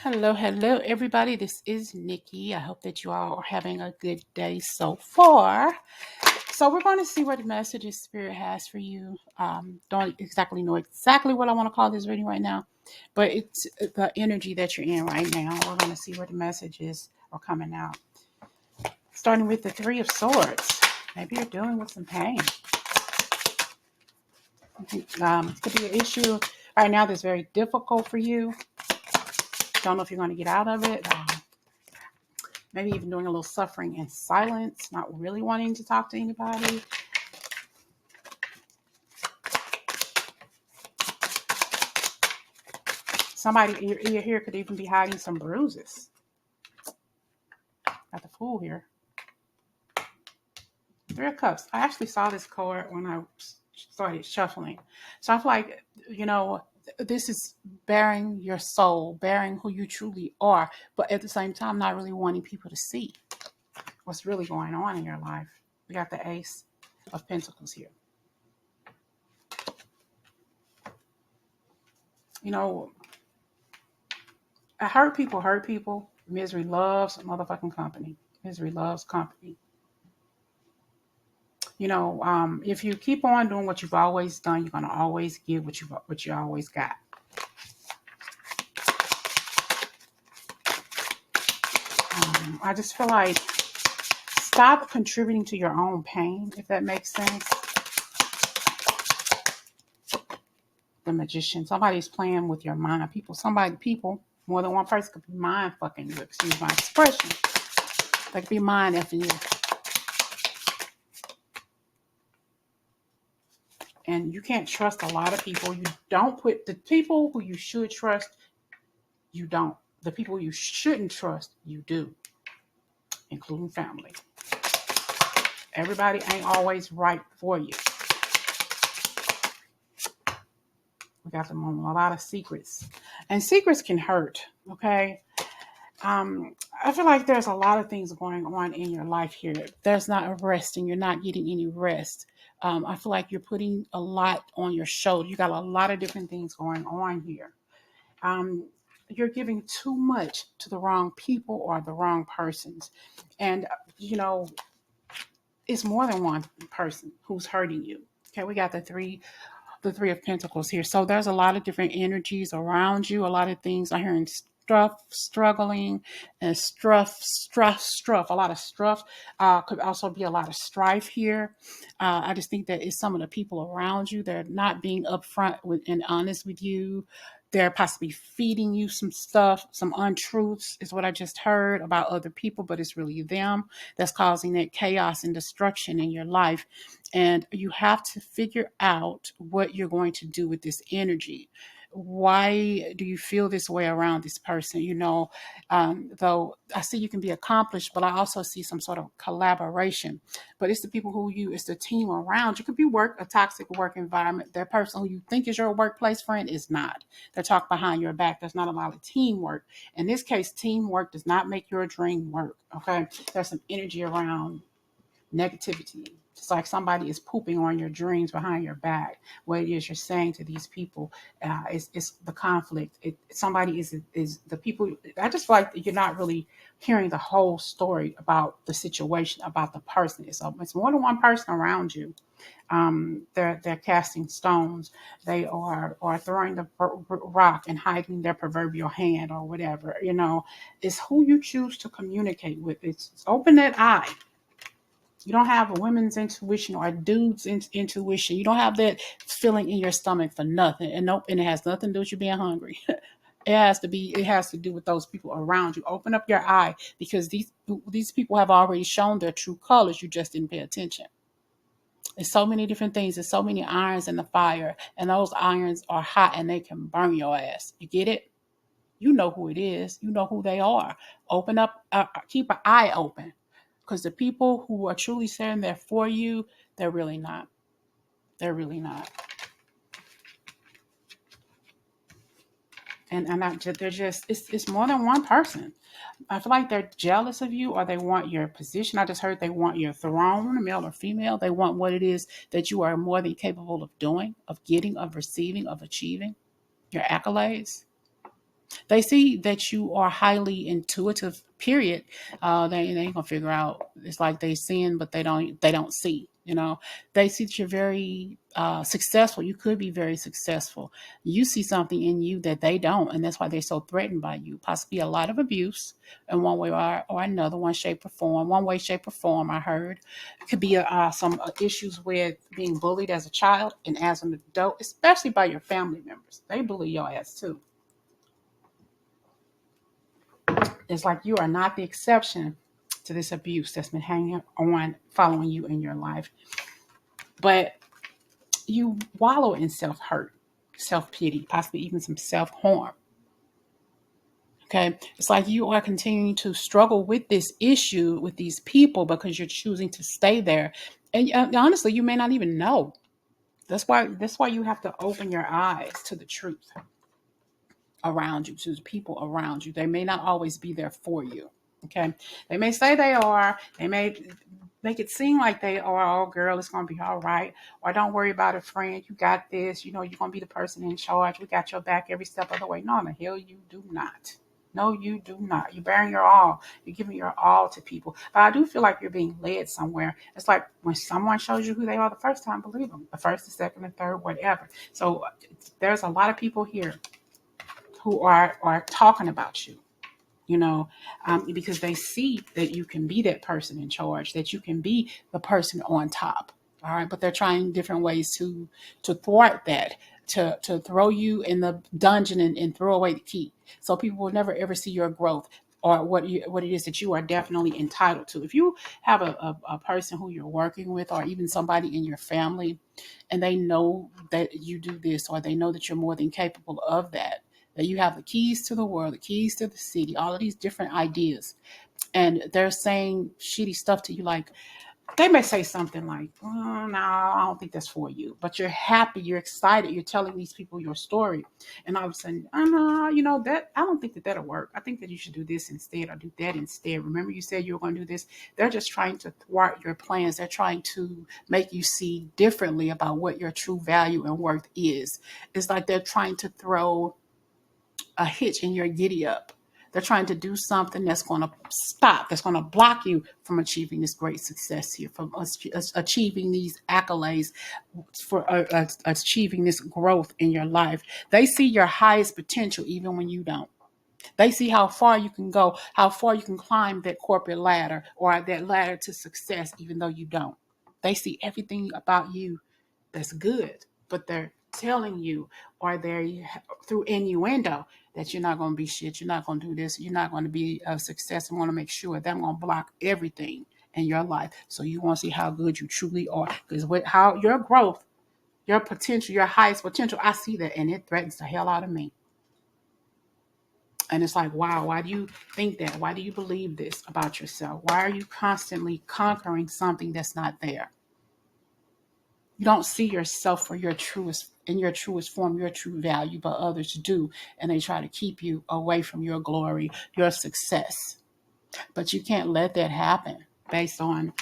Hello, everybody. This is Nikki. I hope that you all are having a good day so far. So we're going to see what messages Spirit has for you. Don't exactly know exactly what I want to call this reading right now, but it's the energy that you're in right now. We're going to see what the messages are coming out. Starting with the Three of Swords. Maybe you're dealing with some pain. It could be an issue right now that's very difficult for you. Don't know if you're going to get out of it. Maybe even doing a little suffering in silence, not really wanting to talk to anybody. Somebody here could even be hiding some bruises. Got the Fool here. Three of Cups. I actually saw this card when I started shuffling. So I feel like, this is bearing your soul, bearing who you truly are, but at the same time, not really wanting people to see what's really going on in your life. We got the Ace of Pentacles here. Hurt people. Misery loves motherfucking company. Misery loves company. If you keep on doing what you've always done, you're gonna always get what you always got. I just feel like stop contributing to your own pain, if that makes sense. The Magician. Somebody's playing with your mind. People, more than one person could be mind fucking you. Excuse my expression. They could be mind effing you. And you can't trust a lot of people. You don't put the people who you should trust, you don't. The people you shouldn't trust, you do, including family. Everybody ain't always right for you. We got them on a lot of secrets. And secrets can hurt, okay? I feel like there's a lot of things going on in your life here. There's not a rest and you're not getting any rest. I feel like you're putting a lot on your shoulder. You got a lot of different things going on here. You're giving too much to the wrong people or the wrong persons. And, it's more than one person who's hurting you. Okay, we got the three of Pentacles here. So there's a lot of different energies around you, a lot of things I'm hearing struggling and a lot of struff. Could also be a lot of strife here. I just think that it's some of the people around you. They're not being upfront and honest with you. They're possibly feeding you some stuff, some untruths is what I just heard about other people, but it's really them that's causing that chaos and destruction in your life. And you have to figure out what you're going to do with this energy. Why do you feel this way around this person? Though I see you can be accomplished, but I also see some sort of collaboration. But it's the people it's the team around you. It could be a toxic work environment. That person who you think is your workplace friend is not. They talk behind your back. There's not a lot of teamwork. In this case, teamwork does not make your dream work. Okay, there's some energy around negativity. It's like somebody is pooping on your dreams behind your back. What it is you're saying to these people is the conflict. Somebody is the people. I just feel like you're not really hearing the whole story about the situation, about the person. It's more than one person around you. They're casting stones. They are throwing the rock and hiding their proverbial hand or whatever. It's who you choose to communicate with. It's open that eye. You don't have a women's intuition or a dude's intuition. You don't have that feeling in your stomach for nothing. And it has nothing to do with you being hungry. It has to do with those people around you. Open up your eye because these people have already shown their true colors. You just didn't pay attention. There's so many different things. There's so many irons in the fire, and those irons are hot and they can burn your ass. You get it? You know who it is. You know who they are. Open up, keep an eye open. Because the people who are truly standing there for you, they're really not. They're really not. And it's more than one person. I feel like they're jealous of you or they want your position. I just heard they want your throne, male or female. They want what it is that you are more than capable of doing, of getting, of receiving, of achieving, your accolades. They see that you are highly intuitive, period. They ain't gonna figure out. It's like they seeing, but they don't see. They see that you're very successful. You could be very successful. You see something in you that they don't, and that's why they're so threatened by you. Possibly a lot of abuse in one way or another, one shape or form. One way, shape or form. I heard it could be some issues with being bullied as a child and as an adult, especially by your family members. They bully your ass too. It's like you are not the exception to this abuse that's been hanging on, following you in your life. But you wallow in self hurt, self pity, possibly even some self harm. Okay. It's like you are continuing to struggle with this issue with these people because you're choosing to stay there. And honestly, you may not even know. That's why you have to open your eyes to the truth around you, to the people around you. They may not always be there for you. Okay. They may say they are. They may make it seem like they are. Oh, girl, it's going to be all right. Or don't worry about it, friend. You got this. You're going to be the person in charge. We got your back every step of the way. No, the hell you do not. No, you do not. You're bearing your all. You're giving your all to people. But I do feel like you're being led somewhere. It's like when someone shows you who they are the first time, believe them. The first, the second, the third, whatever. So there's a lot of people here who are talking about you, because they see that you can be that person in charge, that you can be the person on top. All right. But they're trying different ways to thwart that, to throw you in the dungeon and throw away the key. So people will never ever see your growth or what it is that you are definitely entitled to. If you have a person who you're working with or even somebody in your family and they know that you do this or they know that you're more than capable of that you have the keys to the world, the keys to the city, all of these different ideas. And they're saying shitty stuff to you. Like they may say something like, oh, no, I don't think that's for you. But you're happy, you're excited, you're telling these people your story. And all of a sudden, oh, no, that I don't think that'll work. I think that you should do this instead or do that instead. Remember you said you were going to do this? They're just trying to thwart your plans. They're trying to make you see differently about what your true value and worth is. It's like they're trying to throw a hitch in your giddy up. They're trying to do something that's going to stop, that's going to block you from achieving this great success here, from us achieving these accolades, for achieving this growth in your life. They see your highest potential even when you don't. They see how far you can go, how far you can climb that corporate ladder or that ladder to success, even though you don't. They see everything about you that's good, but they're telling you, or they're through innuendo, that you're not going to be shit, you're not going to do this, you're not going to be a success, and want to make sure that I'm going to block everything in your life. So you want to see how good you truly are, because with how your growth, your potential, your highest potential, I see that, and it threatens the hell out of me. And it's like, wow, why do you think that? Why do you believe this about yourself? Why are you constantly conquering something that's not there? You don't see yourself for your truest form, your true value, but others do. And they try to keep you away from your glory, your success. But you can't let that happen based on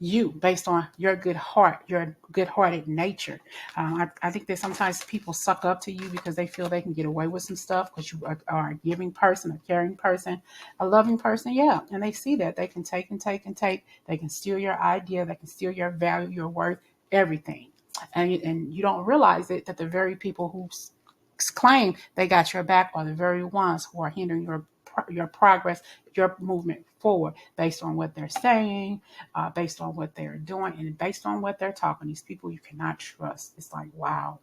you, based on your good heart, your good-hearted nature. I think that sometimes people suck up to you because they feel they can get away with some stuff because you are a giving person, a caring person, a loving person. Yeah, and they see that they can take and take and take. They can steal your idea. They can steal your value, your worth, everything. And you don't realize it, that the very people who claim they got your back are the very ones who are hindering your progress, your movement forward, based on what they're saying, based on what they're doing, and based on what they're talking. These people you cannot trust. It's like, wow,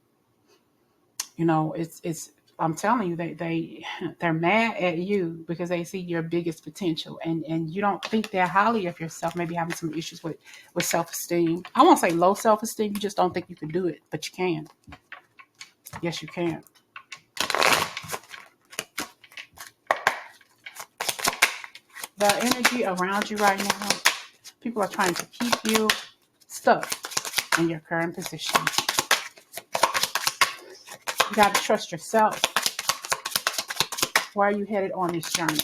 it's. I'm telling you, they're mad at you because they see your biggest potential, and you don't think they're highly of yourself. Maybe having some issues with self-esteem. I won't say low self-esteem. You just don't think you can do it, but you can. Yes, you can. The energy around you right now, people are trying to keep you stuck in your current position. You got to trust yourself. Where are you headed on this journey?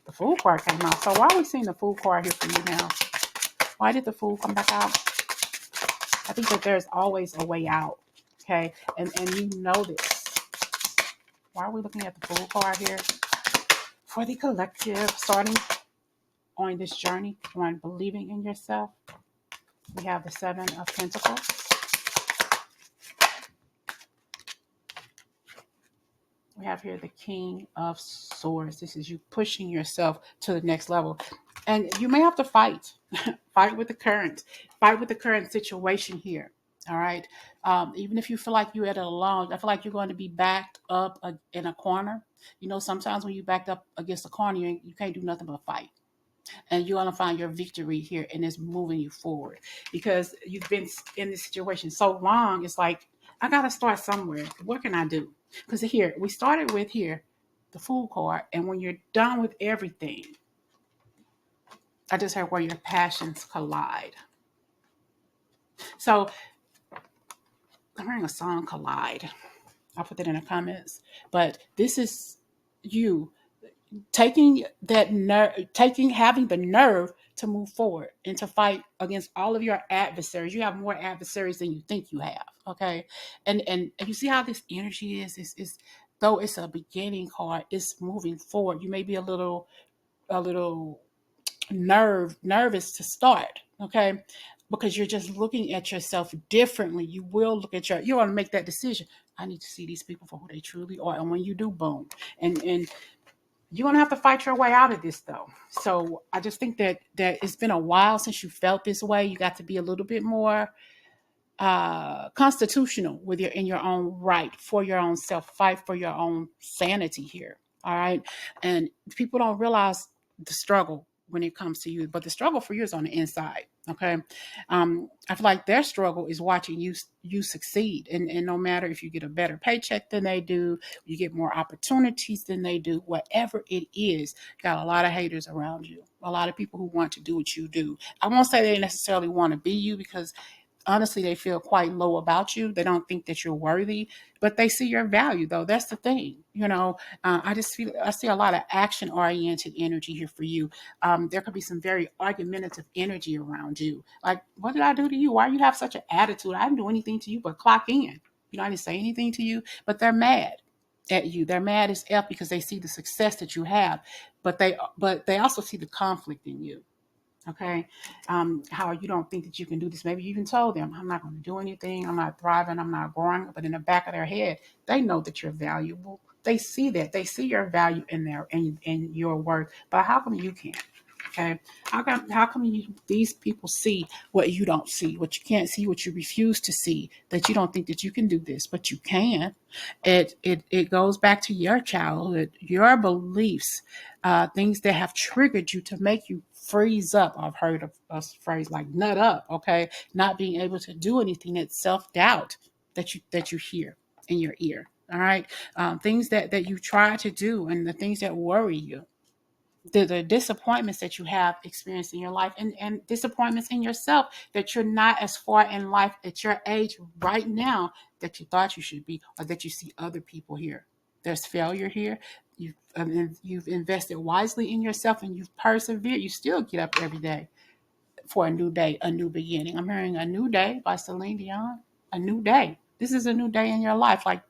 The Fool card came out. So why are we seeing the Fool card here for you now? Why did the Fool come back out? I think that there's always a way out. Okay, and you know this. Why are we looking at the Fool card here? For the collective, starting on this journey, on believing in yourself, we have the Seven of Pentacles. We have here the King of Swords. This is you pushing yourself to the next level. And you may have to fight. Fight with the current. Fight with the current situation here. All right. Even if you feel like you're at it alone, I feel like you're going to be backed up in a corner. You know, sometimes when you're backed up against a corner, you can't do nothing but fight. And you're going to find your victory here, and it's moving you forward because you've been in this situation so long. It's like, I got to start somewhere. What can I do? Because here, we started with here, the Fool card. And when you're done with everything, I just heard where your passions collide. So I'm hearing a song, Collide. I'll put that in the comments. But this is you taking that nerve, having the nerve to move forward and to fight against all of your adversaries. You have more adversaries than you think you have. Okay. And you see how this energy is though it's a beginning card, it's moving forward. You may be a little nervous to start. Okay. Because you're just looking at yourself differently. You will look at you want to make that decision. I need to see these people for who they truly are. And when you do, boom. And you're going to have to fight your way out of this, though. So I just think that it's been a while since you felt this way. You got to be a little bit more constitutional with in your own right, for your own self, fight for your own sanity here. All right. And people don't realize the struggle when it comes to you, but the struggle for you is on the inside. Okay. I feel like their struggle is watching you succeed. And no matter if you get a better paycheck than they do, you get more opportunities than they do, whatever it is, you got a lot of haters around you, a lot of people who want to do what you do. I won't say they necessarily want to be you, because honestly, they feel quite low about you. They don't think that you're worthy, but they see your value, though. That's the thing. I see a lot of action oriented energy here for you. There could be some very argumentative energy around you. Like, what did I do to you? Why you have such an attitude? I didn't do anything to you but clock in. I didn't say anything to you, but they're mad at you. They're mad as F because they see the success that you have, but they also see the conflict in you. Okay. How you don't think that you can do this. Maybe you even told them, I'm not going to do anything. I'm not thriving. I'm not growing. But in the back of their head, they know that you're valuable. They see that. They see your value in your worth. But how come you can't? Okay. How come these people see what you don't see, what you can't see, what you refuse to see, that you don't think that you can do this, but you can. It goes back to your childhood, your beliefs, things that have triggered you to make you freeze up. I've heard of a phrase like nut up. Okay. Not being able to do anything. It's self-doubt that you hear in your ear. All right. Things that you try to do and the things that worry you, the disappointments that you have experienced in your life, and disappointments in yourself, that you're not as far in life at your age right now that you thought you should be, or that you see other people here. There's failure here. You've invested wisely in yourself, and you've persevered. You still get up every day for a new day, a new beginning. I'm hearing A New Day by Celine Dion. A new day. This is a new day in your life. Like,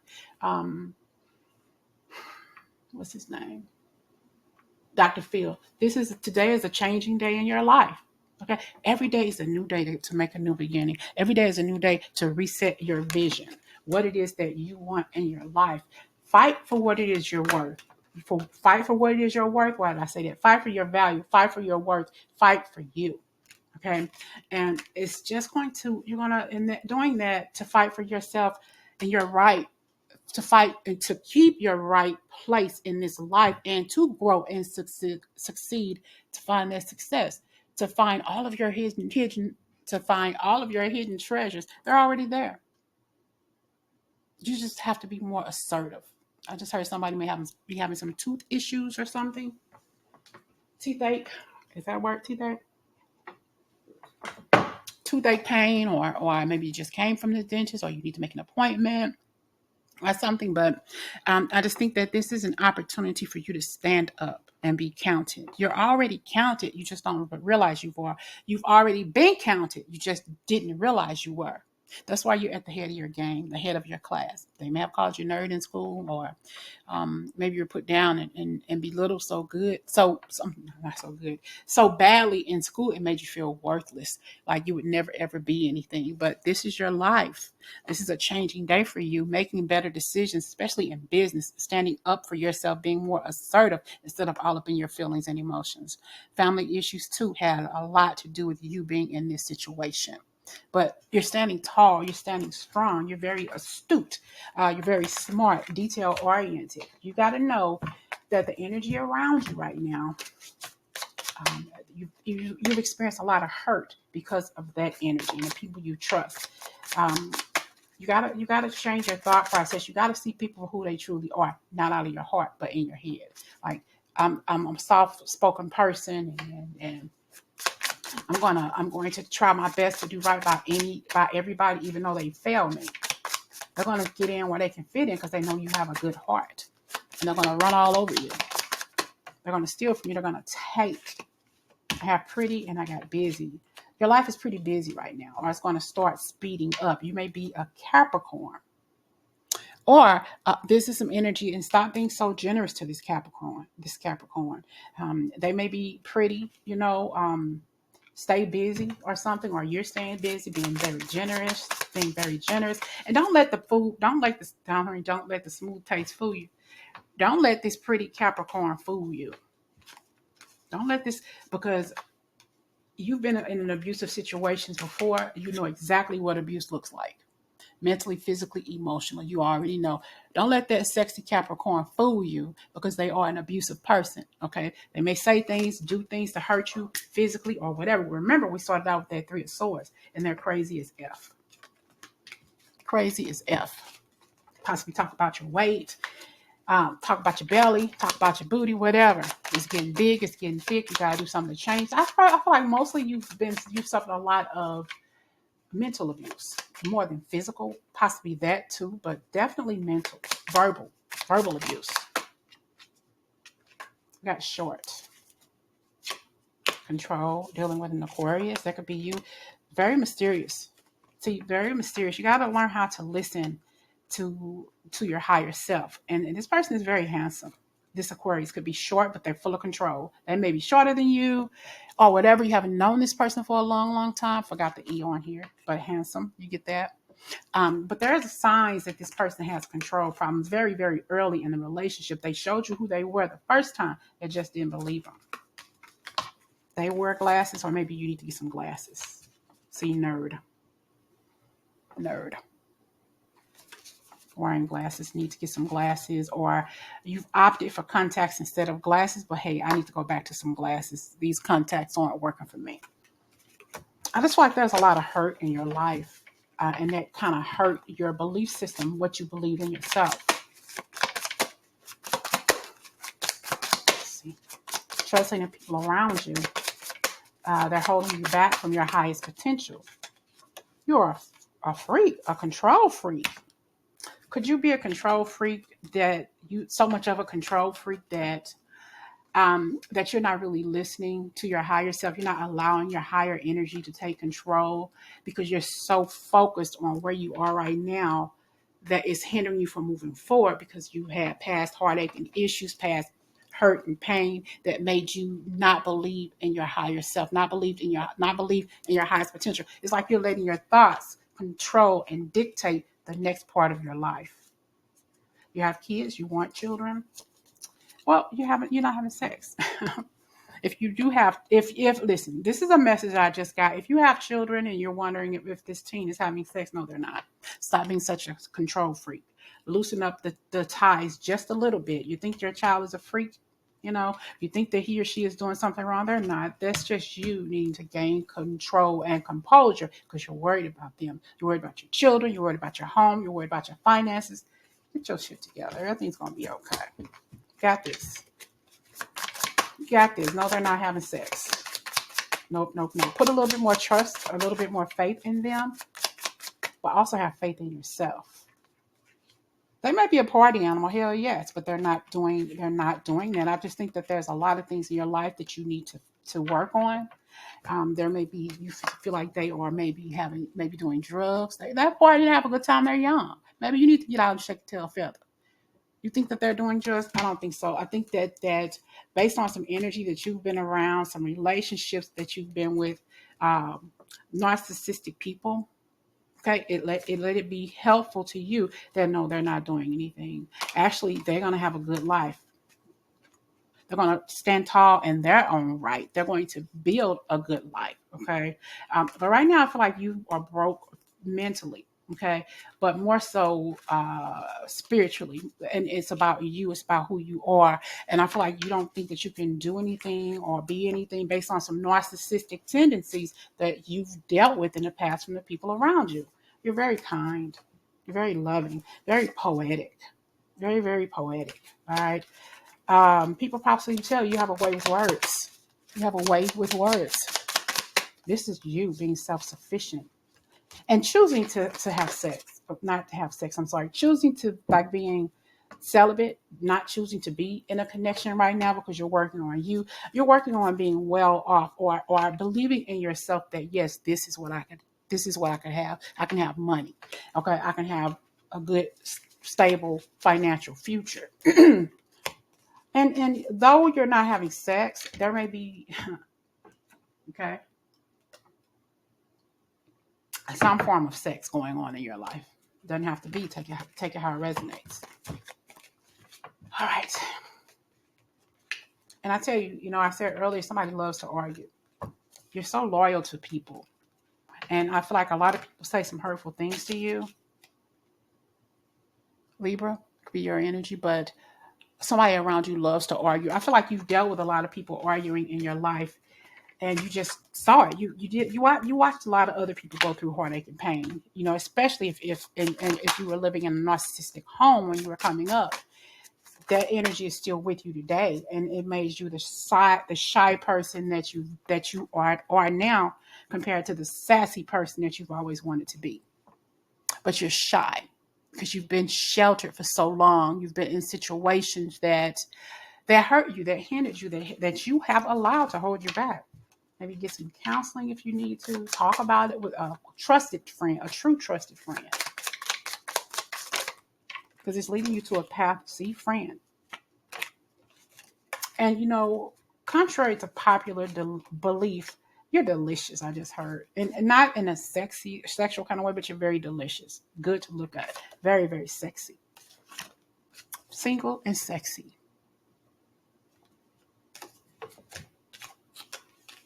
what's his name? Dr. Phil, today is a changing day in your life. Okay. Every day is a new day to make a new beginning. Every day is a new day to reset your vision, what it is that you want in your life. Fight for what it is you're worth. Fight for what it is you're worth. Why did I say that? Fight for your value. Fight for your worth. Fight for you. Okay. And it's just you're going to, in doing that, to fight for yourself and your right, to fight and to keep your right place in this life, and to grow and succeed, to find that success, to find all of your hidden treasures. They're already there. You just have to be more assertive. I just heard somebody be having some tooth issues or something. Toothache. Is that word, toothache? Toothache pain, or maybe you just came from the dentist, or you need to make an appointment or something. But I just think that this is an opportunity for you to stand up and be counted. You're already counted. You just don't realize you are. You've already been counted. You just didn't realize you were. That's why you're at the head of your game, the head of your class. They may have called you nerd in school, or maybe you're put down and belittled so good, so not so good, so badly in school it made you feel worthless, like you would never ever be anything. But this is your life. This is a changing day for you, making better decisions, especially in business, standing up for yourself, being more assertive instead of all up in your feelings and emotions. Family issues too had a lot to do with you being in this situation. But you're standing tall, you're standing strong, you're very astute, you're very smart, detail oriented. You got to know that the energy around you right now, you've experienced a lot of hurt because of that energy and the people you trust. Um, you gotta change your thought process. You gotta see people for who they truly are, not out of your heart, but in your head. Like I'm a soft spoken person, and I'm going to try my best to do right by everybody, even though they fail me. They're gonna get in where they can fit in because they know you have a good heart, and they're gonna run all over you. They're gonna steal from you. They're gonna take. I have pretty and I got busy. Your life is pretty busy right now, or it's going to start speeding up. You may be a Capricorn, or this is some energy, and stop being so generous to this Capricorn. They may be pretty, stay busy or something, or you're staying busy, being very generous, and don't let the food, don't let the smooth taste fool you. Don't let this pretty Capricorn fool you. Don't let this, because you've been in an abusive situations before. You know exactly what abuse looks like. Mentally, physically, emotionally. You already know. Don't let that sexy Capricorn fool you, because they are an abusive person. Okay. They may say things, do things to hurt you physically or whatever. Remember, we started out with that Three of Swords, and they're crazy as F. Crazy as F. Possibly talk about your weight, talk about your belly, talk about your booty, whatever. It's getting big, it's getting thick. You gotta do something to change. I feel like mostly you've suffered a lot of mental abuse, more than physical, possibly that too, but definitely mental, verbal abuse. You got short control, dealing with an Aquarius. That could be you. Very mysterious. See, very mysterious. You got to learn how to listen to your higher self. And this person is very handsome. This Aquarius could be short, but they're full of control. They may be shorter than you or whatever. You haven't known this person for a long, long time. Forgot the E on here, but handsome. You get that? But there's signs that this person has control problems very, very early in the relationship. They showed you who they were the first time. They just didn't believe them. They wear glasses, or maybe you need to get some glasses. See, nerd. Wearing glasses, need to get some glasses, or you've opted for contacts instead of glasses, but hey, I need to go back to some glasses. These contacts aren't working for me. I just feel like there's a lot of hurt in your life, and that kind of hurt your belief system, what you believe in yourself. Let's see. Trusting the people around you, they're holding you back from your highest potential. You're a freak, a control freak. Could you be a control freak, that you so much of a control freak that you're not really listening to your higher self? You're not allowing your higher energy to take control because you're so focused on where you are right now that is hindering you from moving forward, because you had past heartache and issues, past hurt and pain that made you not believe in your higher self, not believe in your highest potential. It's like you're letting your thoughts control and dictate the next part of your life. You have kids, you want children. Well, you're not having sex. If you do have, if listen, this is a message I just got. If you have children and you're wondering if this teen is having sex, no, they're not. Stop being such a control freak. Loosen up the ties just a little bit. You think your child is a freak? You think that he or she is doing something wrong? They're not. That's just you needing to gain control and composure because you're worried about them. You're worried about your children. You're worried about your home. You're worried about your finances. Get your shit together. Everything's going to be okay. Got this. You got this. No, they're not having sex. Nope. Put a little bit more trust, a little bit more faith in them, but also have faith in yourself. They might be a party animal, hell yes, but they're not doing that. I just think that there's a lot of things in your life that you need to work on. There may be, you feel like they are maybe doing drugs. That boy didn't have a good time. They're young. Maybe you need to get out and shake the tail feather. You think that they're doing drugs? I don't think so. I think that based on some energy that you've been around, some relationships that you've been with, um, narcissistic people. Okay, let it be helpful to you that no, they're not doing anything. Actually, they're gonna have a good life. They're going to stand tall in their own right. They're going to build a good life. Okay. But right now, I feel like you are broke mentally. Okay. But more so spiritually. And it's about you, it's about who you are. And I feel like you don't think that you can do anything or be anything based on some narcissistic tendencies that you've dealt with in the past from the people around you. You're very kind. You're very loving, very poetic, very, very poetic. All right. People probably tell you have a way with words. You have a way with words. This is you being self-sufficient and choosing to have sex, but not to have sex. I'm sorry. Choosing to like being celibate, not choosing to be in a connection right now because you're working on you. You're working on being well off or believing in yourself that yes, this is what I could have. I can have money. Okay. I can have a good, stable financial future. And though you're not having sex, there may be okay some form of sex going on in your life. Doesn't have to be. Take it how it resonates. All right. And I tell you, I said earlier, somebody loves to argue. You're so loyal to people, and I feel like a lot of people say some hurtful things to you. Libra could be your energy, but somebody around you loves to argue. I feel like you've dealt with a lot of people arguing in your life and you just saw it. You watched a lot of other people go through heartache and pain. Especially if you were living in a narcissistic home when you were coming up, that energy is still with you today, and it made you the shy person that you are now compared to the sassy person that you've always wanted to be. But you're shy because you've been sheltered for so long. You've been in situations that hurt you, that hindered you, that you have allowed to hold you back. Maybe get some counseling if you need to. Talk about it with a trusted friend, a true trusted friend. Because it's leading you to a path to see friend. And, contrary to popular belief, you're delicious, I just heard. And not in a sexual kind of way, but you're very delicious. Good to look at. Very, very sexy. Single and sexy.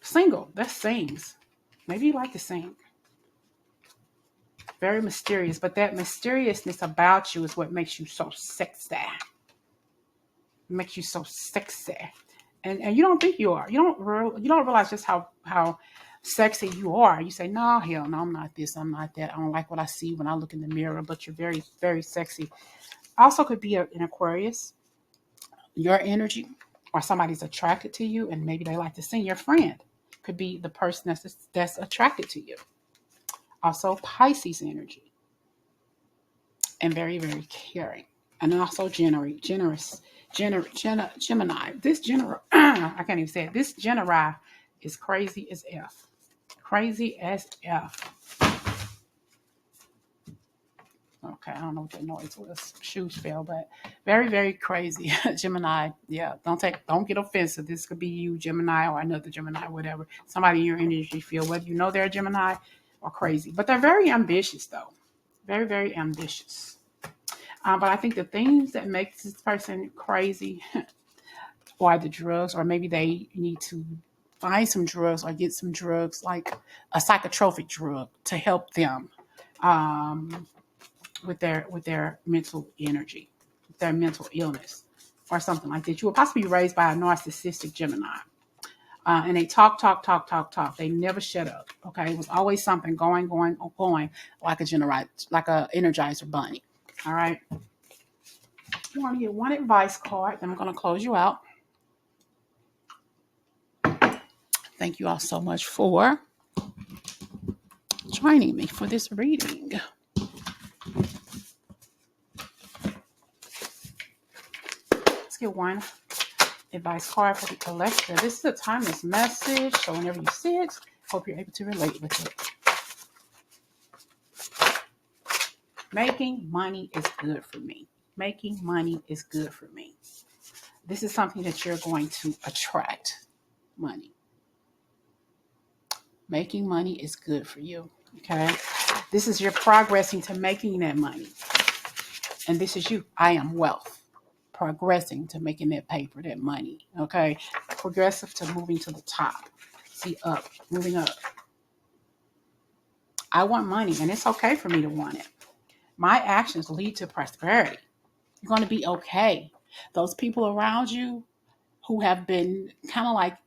Single, that sings. Maybe you like to sing. Very mysterious, but that mysteriousness about you is what makes you so sexy. Makes you so sexy, and you don't think you are. You don't realize just how sexy you are. You say, no, hell no, I'm not this, I'm not that. I don't like what I see when I look in the mirror. But you're very, very sexy. Also, could be an Aquarius. Your energy, or somebody's attracted to you, and maybe they like to sing. Your friend could be the person that's attracted to you. Also, Pisces energy, and very, very caring, and also generous. Gemini. I can't even say it. This Gemini is crazy as F. Crazy as F. Okay, I don't know what that noise was. Shoes fell, but very, very crazy. Gemini. Yeah, don't get offensive. This could be you, Gemini, or another Gemini, whatever. Somebody in your energy field, whether you know they're a Gemini or crazy. But they're very ambitious, though. Very, very ambitious. But I think the things that makes this person crazy are the drugs, or maybe they need to find some drugs or get some drugs like a psychotropic drug to help them with their mental energy, their mental illness, or something like that. You will possibly be raised by a narcissistic Gemini. And they talk. They never shut up. Okay. It was always something going, like a Energizer bunny. All right. You want to get one advice card, then I'm going to close you out. Thank you all so much for joining me for this reading. Let's get one advice card for the collector. This is a timeless message, so whenever you see it, hope you're able to relate with it. Making money is good for me. Making money is good for me. This is something that you're going to attract. Money. Making money is good for you. Okay. This is your progressing to making that money. And this is you. I am wealth. Progressing to making that paper, that money. Okay. Progressive to moving to the top. See, up. Moving up. I want money, and it's okay for me to want it. My actions lead to prosperity. You're going to be okay. Those people around you who have been kind of like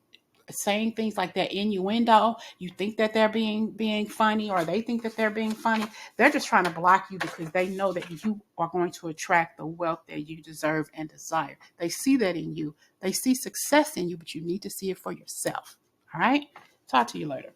saying things like that innuendo, you think that they're being funny, or they think that they're being funny. They're just trying to block you because they know that you are going to attract the wealth that you deserve and desire. They see that in you. They see success in you, but you need to see it for yourself. All right? Talk to you later.